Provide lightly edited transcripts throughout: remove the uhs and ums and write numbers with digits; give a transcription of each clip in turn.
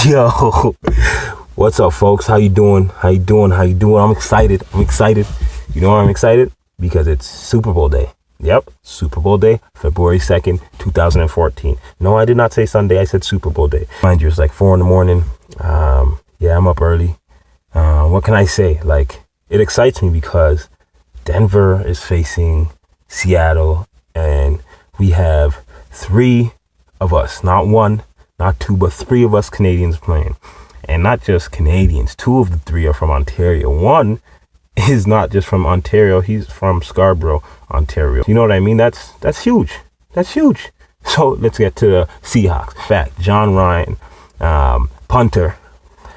Yo, what's up, folks? How you doing? I'm excited. You know why I'm excited? Because it's Super Bowl day. Yep, Super Bowl day, February 2nd, 2014. No, I did not say Sunday. I said Super Bowl day. Mind you, it's like 4 a.m. Yeah, I'm up early. What can I say? Like, it excites me because Denver is facing Seattle, and we have 3 of us, not 1, not 2, but 3 of us Canadians playing. And not just Canadians. 2 of the 3 are from Ontario. 1 is not just from Ontario. He's from Scarborough, Ontario. You know what I mean? That's huge. That's huge. So let's get to the Seahawks. Back, John Ryan, punter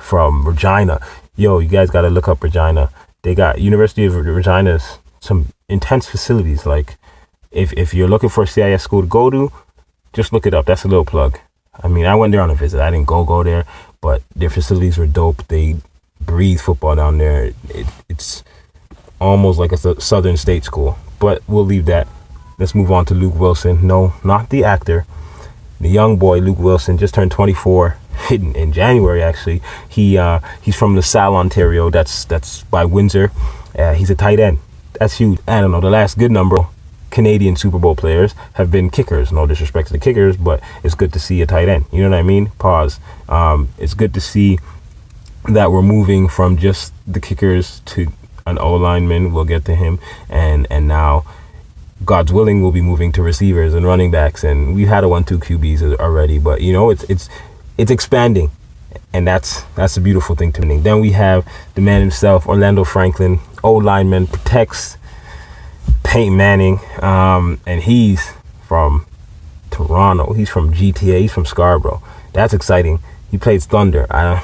from Regina. Yo, you guys got to look up Regina. They got University of Regina's some intense facilities. Like, if you're looking for a CIS school to go to, just look it up. That's a little plug. I mean, I went there on a visit. I didn't go there, but their facilities were dope. They breathe football down there. It's almost like a Southern State school, but we'll leave that. Let's move on to Luke Wilson. No, not the actor. The young boy, Luke Wilson, just turned 24 in January, actually. He's from LaSalle, Ontario. That's by Windsor. He's a tight end. That's huge. I don't know, the last good number Canadian Super Bowl players have been kickers. No disrespect to the kickers, but it's good to see a tight end. You know what I mean? Pause. It's good to see that we're moving from just the kickers to an O-lineman. We'll get to him. And now, God's willing, we'll be moving to receivers and running backs. And we've had a 1-2 QBs already, but you know, it's expanding. And that's a beautiful thing to me. Then we have the man himself, Orlando Franklin, O-lineman, protects Peyton Manning, and he's from Toronto. He's from GTA. He's from Scarborough. That's exciting. He plays Thunder. I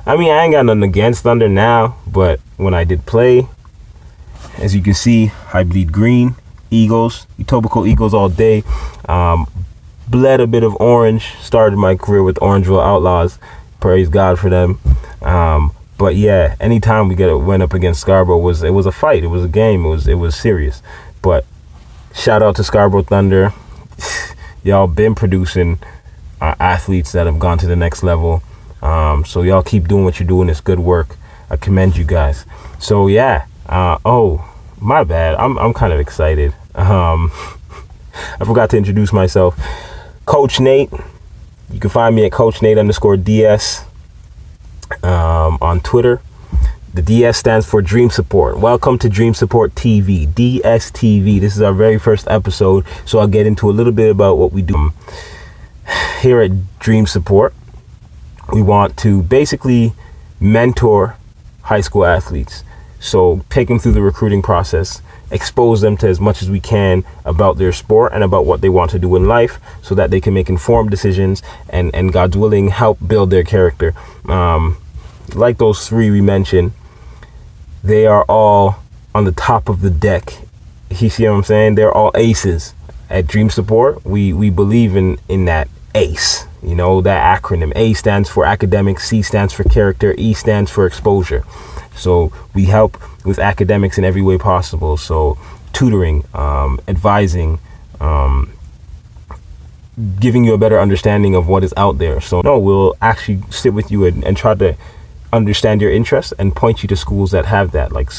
mean, I ain't got nothing against Thunder now, but when I did play, as you can see, I bleed green. Eagles, Etobicoke Eagles all day. Bled a bit of orange. Started my career with Orangeville Outlaws. Praise God for them. But yeah, anytime we went up against Scarborough, it was a fight. It was a game. It was serious. But shout out to Scarborough Thunder. Y'all been producing athletes that have gone to the next level. So y'all keep doing what you're doing. It's good work. I commend you guys. So yeah. Oh, my bad. I'm kind of excited. I forgot to introduce myself. Coach Nate. You can find me at CoachNate_DS. On Twitter. The DS stands for Dream Support. Welcome to Dream Support TV, DSTV. This is our very first episode, so I'll get into a little bit about what we do here at Dream Support. We want to basically mentor high school athletes. So take them through the recruiting process, expose them to as much as we can about their sport and about what they want to do in life so that they can make informed decisions and God's willing, help build their character. Like those 3 we mentioned, they are all on the top of the deck. You see what I'm saying? They're all aces. At Dream Support, we believe in that ACE, you know, that acronym. A stands for academics, C stands for character, E stands for exposure. So we help with academics in every way possible. So tutoring, advising, giving you a better understanding of what is out there. So no, we'll actually sit with you and try to understand your interests and point you to schools that have that, like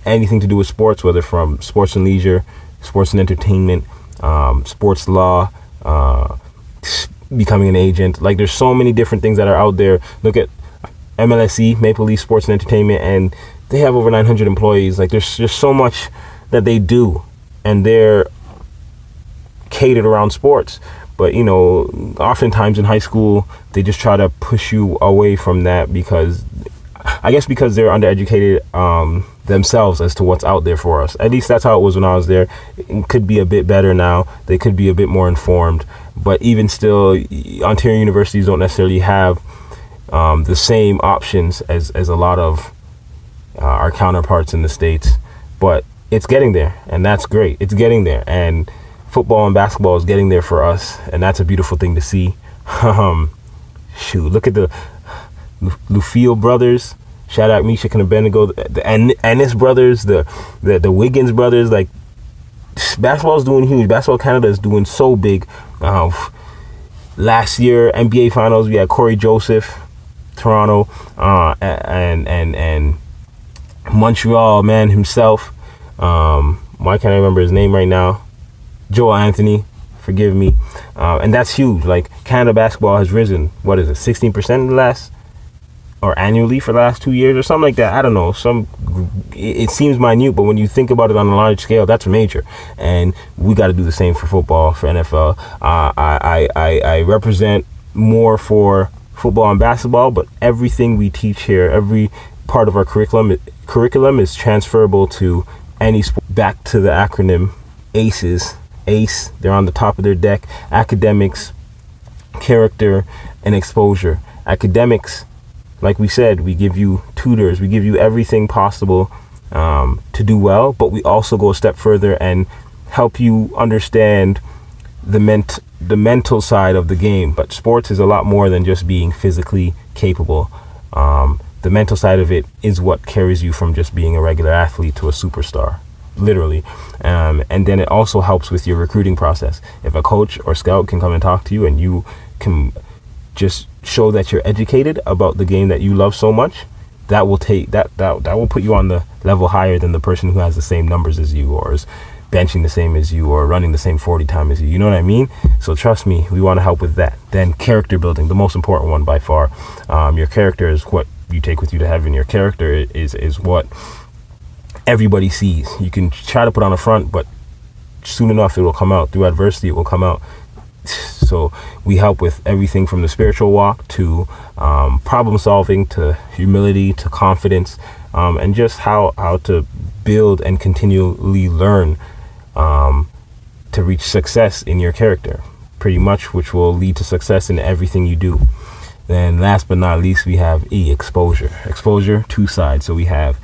anything to do with sports, whether from sports and leisure, sports and entertainment, sports law, becoming an agent. Like, there's so many different things that are out there. Look at MLSE, Maple Leaf Sports and Entertainment, and they have over 900 employees. Like, there's just so much that they do, and they're catered around sports. But, you know, oftentimes in high school, they just try to push you away from that because they're undereducated themselves as to what's out there for us. At least that's how it was when I was there. It could be a bit better now. They could be a bit more informed. But even still, Ontario universities don't necessarily have the same options as a lot of our counterparts in the States. But it's getting there, and that's great. It's getting there. And football and basketball is getting there for us, and that's a beautiful thing to see. Look at the Lufio brothers. Shout out Misha Kanabendigo, the Ennis brothers, the Wiggins brothers. Like, basketball is doing huge. Basketball Canada is doing so big. last year, NBA Finals, we had Corey Joseph, Toronto, and Montreal man himself. Why can't I remember his name right now? Joel Anthony, forgive me. And that's huge. Like, Canada basketball has risen, what is it, 16% in the last, or annually for the last 2 years or something like that. I don't know. It seems minute, but when you think about it on a large scale, that's major. And we got to do the same for football, for NFL. I represent more for football and basketball, but everything we teach here, every part of our curriculum is transferable to any sport. Back to the acronym ACEs. ACE, they're on the top of their deck. Academics, character, and exposure. Academics, like we said, we give you tutors, we give you everything possible to do well, but we also go a step further and help you understand the mental side of the game. But sports is a lot more than just being physically capable. The mental side of it is what carries you from just being a regular athlete to a superstar, literally. And then it also helps with your recruiting process. If a coach or scout can come and talk to you and you can just show that you're educated about the game that you love so much, that will put you on the level higher than the person who has the same numbers as you, or is benching the same as you, or running the same 40 time as you. You know what I mean? So trust me, we want to help with that. Then character building, the most important one by far. Your character is what you take with you to heaven. Your character is what everybody sees. You can try to put on a front, but soon enough it will come out. Through adversity, it will come out. So we help with everything from the spiritual walk to problem solving, to humility, to confidence, and just how to build and continually learn to reach success in your character, pretty much, which will lead to success in everything you do. Then last but not least, we have exposure. Exposure, two sides. So we have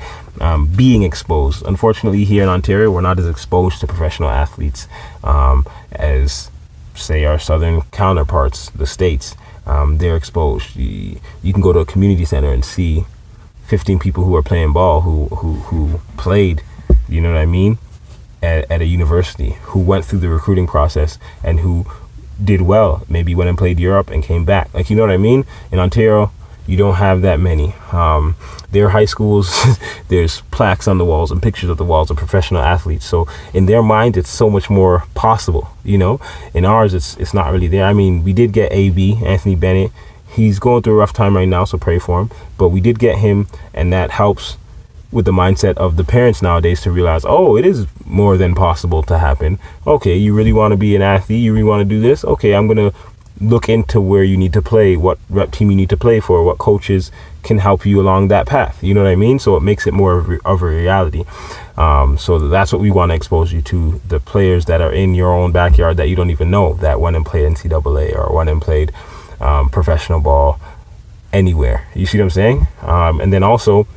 being exposed. Unfortunately, here in Ontario, we're not as exposed to professional athletes as, say, our southern counterparts, the States. They're exposed. You can go to a community center and see 15 people who are playing ball who played, you know what I mean, at a university, who went through the recruiting process and who did well, maybe went and played Europe and came back. Like, you know what I mean? In Ontario, you don't have that many. Their high schools, there's plaques on the walls and pictures of the walls of professional athletes. So in their mind, it's so much more possible, you know. In ours, it's not really there. I mean, we did get AB, Anthony Bennett. He's going through a rough time right now, so pray for him. But we did get him, and that helps with the mindset of the parents nowadays to realize, oh, it is more than possible to happen. Okay, you really want to be an athlete? You really want to do this? Okay, I'm going to look into where you need to play, what rep team you need to play for, what coaches can help you along that path. You know what I mean? So it makes it more of a reality. So that's what we want to expose you to, the players that are in your own backyard that you don't even know, that went and played NCAA or went and played professional ball anywhere. You see what I'm saying? And then also,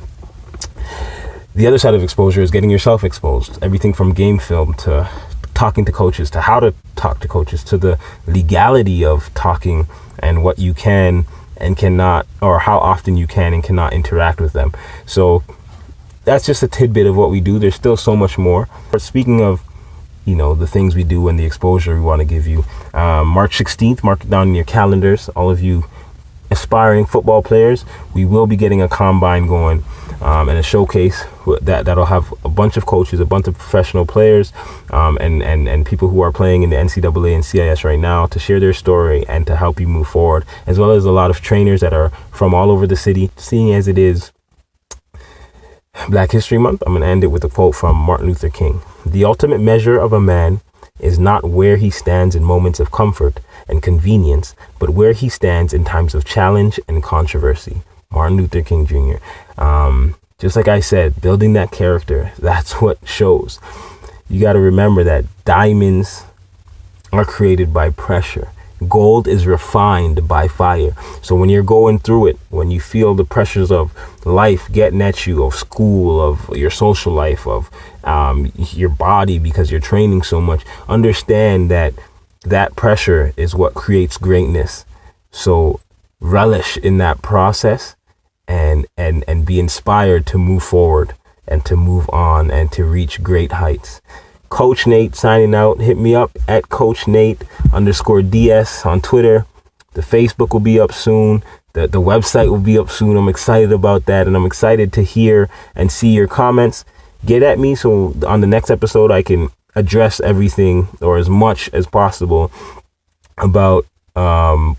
the other side of exposure is getting yourself exposed. Everything from game film to talking to coaches, to how to talk to coaches, to the legality of talking and what you can and cannot, or how often you can and cannot interact with them. So that's just a tidbit of what we do. There's still so much more. But speaking of, you know, the things we do and the exposure we want to give you, March 16th, mark it down in your calendars, all of you aspiring football players. We will be getting a combine going and a showcase that'll have a bunch of coaches, a bunch of professional players, and people who are playing in the NCAA and CIS right now to share their story and to help you move forward, as well as a lot of trainers that are from all over the city. Seeing as it is Black History Month, I'm going to end it with a quote from Martin Luther King. "The ultimate measure of a man is not where he stands in moments of comfort and convenience, but where he stands in times of challenge and controversy." Martin Luther King Jr. Just like I said, building that character, that's what shows. You got to remember that diamonds are created by pressure. Gold is refined by fire. So when you're going through it, when you feel the pressures of life getting at you, of school, of your social life, of your body, because you're training so much, understand that that pressure is what creates greatness. So relish in that process and be inspired to move forward and to move on and to reach great heights. Coach Nate signing out. Hit me up at Coach Nate _DS on Twitter. The Facebook will be up soon. The website will be up soon. I'm excited about that, and I'm excited to hear and see your comments. Get at me so on the next episode I can address everything, or as much as possible, about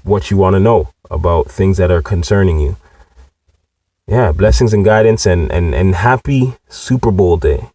what you want to know about things that are concerning you. Yeah, blessings and guidance, and happy Super Bowl day.